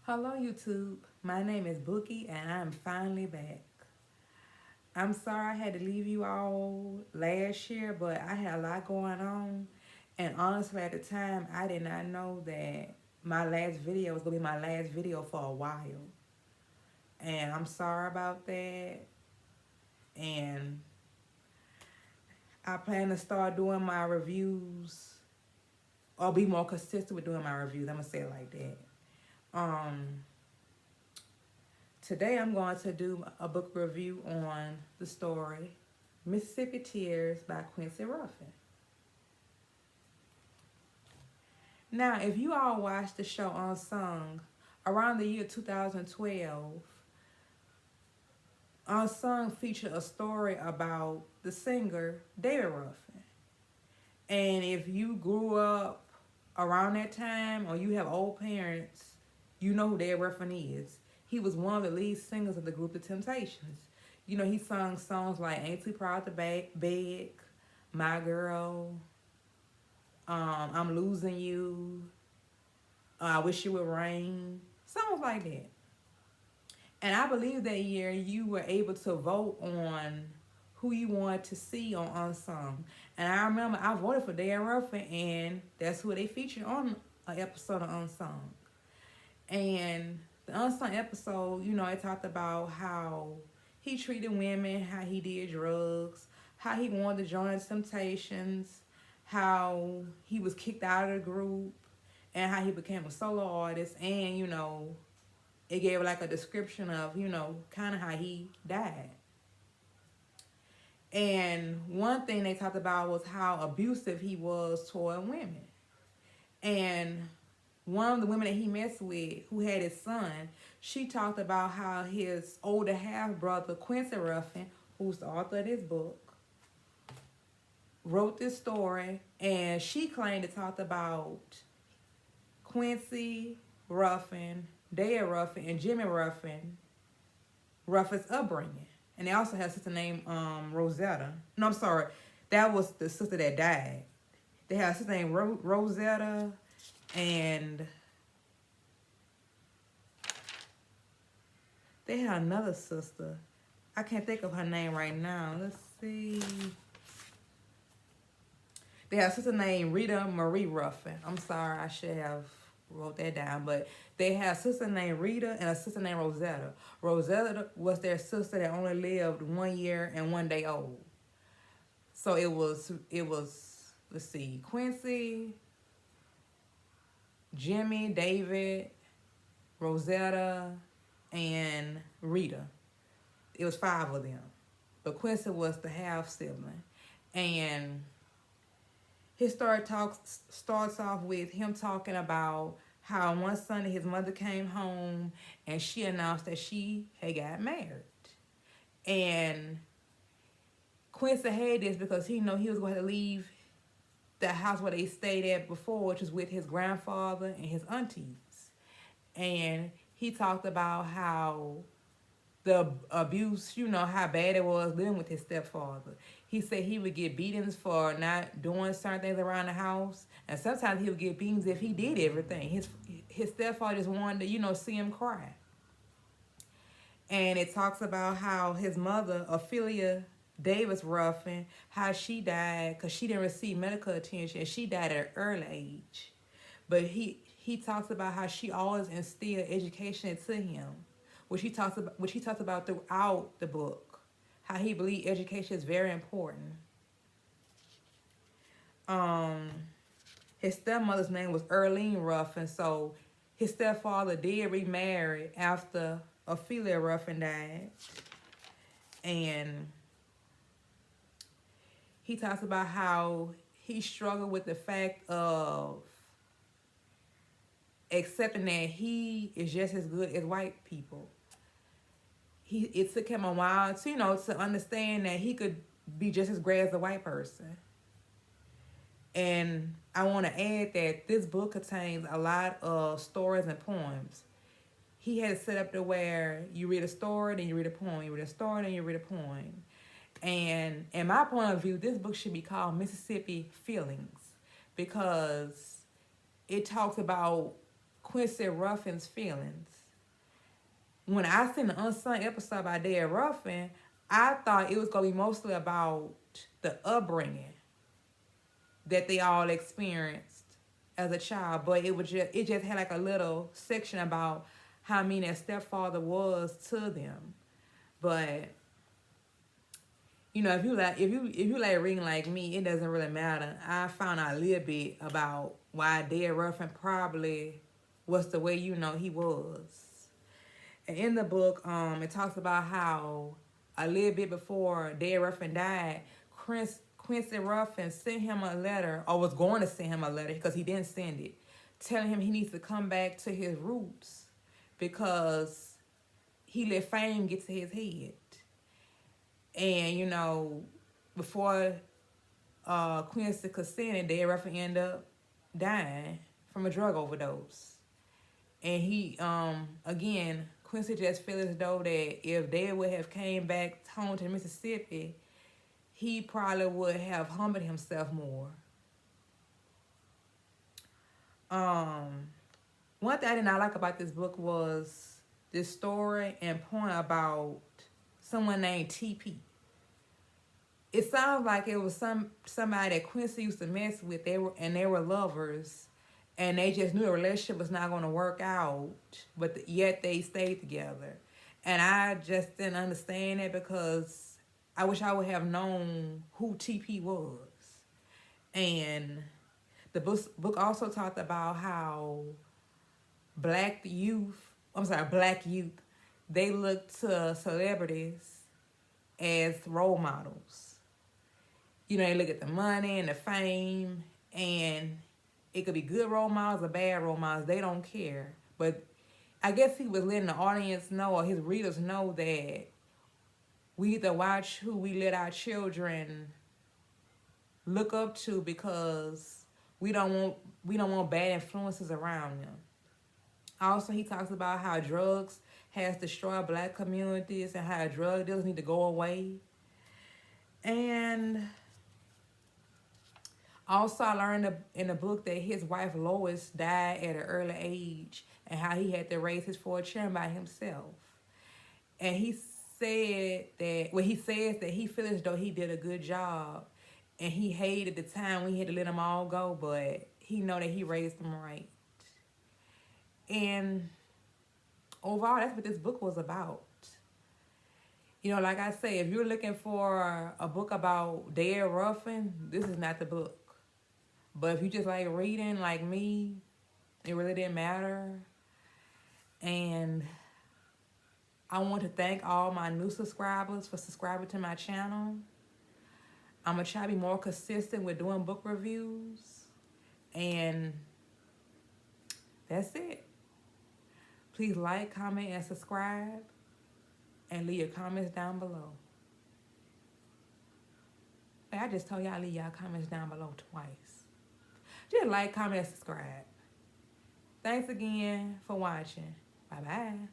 Hello YouTube, my name is Bookie and I'm finally back. I'm sorry I had to leave you all last year, but I had a lot going on. And honestly at the time, I did not know that my last video was going to be my last video for a while. And I'm sorry about that. And I plan to start doing my reviews or be more consistent with doing my reviews. I'm going to say it like that. Um, Today I'm going to do a book review on the story Mississippi Tears by Quincy Ruffin. Now, if you all watched the show Unsung around the year 2012, Unsung featured a story about the singer David Ruffin. And if you grew up around that time or you have old parents, you know who David Ruffin is. He was one of the lead singers of the group The Temptations. You know, he sung songs like Ain't Too Proud to Beg, My Girl, I'm Losing You, I Wish You Would Rain, songs like that. And I believe that year you were able to vote on who you wanted to see on Unsung. And I remember I voted for David Ruffin, and that's who they featured on an episode of Unsung. And the Unsung episode, you know, it talked about how he treated women, how he did drugs, how he wanted to join the Temptations, how he was kicked out of the group, and how he became a solo artist. And, you know, it gave like a description of, you know, kind of how he died. And one thing they talked about was how abusive he was toward women. And one of the women that he messed with, who had his son, she talked about how his older half-brother, Quincy Ruffin, who's the author of this book, wrote this story, and she claimed it talked about Quincy Ruffin, David Ruffin, and Jimmy Ruffin's upbringing. And they also have a sister named Rosetta. No, I'm sorry. That was the sister that died. They had a sister named Rosetta, and they had another sister. I can't think of her name right now. Let's see. They had a sister named Rita Marie Ruffin. I'm sorry, I should have wrote that down. But they had a sister named Rita and a sister named Rosetta. Rosetta was their sister that only lived 1 year and 1 day old. So it was, let's see, Quincy, Jimmy, David, Rosetta, and Rita. It was 5 of them. But Quincy was the half sibling. And his story starts off with him talking about how one Sunday his mother came home and she announced that she had got married. And Quincy had this because he knew he was going to leave the house where they stayed at before, which was with his grandfather and his aunties. And he talked about how the abuse, you know, how bad it was living with his stepfather. He said he would get beatings for not doing certain things around the house. And sometimes he would get beatings if he did everything. His stepfather just wanted to, you know, see him cry. And it talks about how his mother, Ophelia Davis Ruffin, how she died because she didn't receive medical attention. She died at an early age. But he talks about how she always instilled education into him, which he talks about throughout the book, how he believed education is very important. His stepmother's name was 𝔹𝕠𝕚𝕚 Ruffin, so his stepfather did remarry after Ophelia Ruffin died. And he talks about how he struggled with the fact of accepting that he is just as good as white people. It took him a while to, you know, to understand that he could be just as great as a white person. And I want to add that this book contains a lot of stories and poems. He had it set up to where you read a story, then you read a poem. You read a story, then you read a poem. And in my point of view, this book should be called Mississippi Feelings because it talks about Quincy Ruffin's feelings. when I seen the unsung episode by Dad Ruffin, I thought it was gonna be mostly about the upbringing that they all experienced as a child, but it just had like a little section about how mean their stepfather was to them. But you know, if you like reading like me, it doesn't really matter. I found out a little bit about why Dad Ruffin probably was the way he was. And in the book, it talks about how a little bit before Dad Ruffin died, Quincy Ruffin sent him a letter, or was going to send him a letter because he didn't send it, telling him he needs to come back to his roots because he let fame get to his head. And, before Quincy could send it, Dad Ruffin ended up dying from a drug overdose. And he, again, Quincy just feels as though that if Dad would have came back home to Mississippi, he probably would have humbled himself more. One thing I did not like about this book was this story and point about someone named TP. It sounds like it was somebody that Quincy used to mess with. They were lovers, and they just knew the relationship was not going to work out, but yet they stayed together. And I just didn't understand it because I wish I would have known who TP was. And the book also talked about how black youth, they look to celebrities as role models. They look at the money and the fame, and it could be good role models or bad role models. They don't care. But I guess he was letting the audience know, or his readers know, that we need to watch who we let our children look up to because we don't want bad influences around them. Also, he talks about how drugs has destroyed black communities and how drug dealers need to go away. And also, I learned in the book that his wife Lois died at an early age and how he had to raise his 4 children by himself. And he says that he feels as though he did a good job, and he hated the time when he had to let them all go, but he know that he raised them right. And overall, that's what this book was about. Like I say, if you're looking for a book about Dad Ruffin, this is not the book. But if you just like reading like me, it really didn't matter. And I want to thank all my new subscribers for subscribing to my channel. I'm going to try to be more consistent with doing book reviews. And that's it. Please like, comment, and subscribe. And leave your comments down below. I just told y'all leave y'all comments down below twice. Just like, comment, and subscribe. Thanks again for watching. Bye-bye.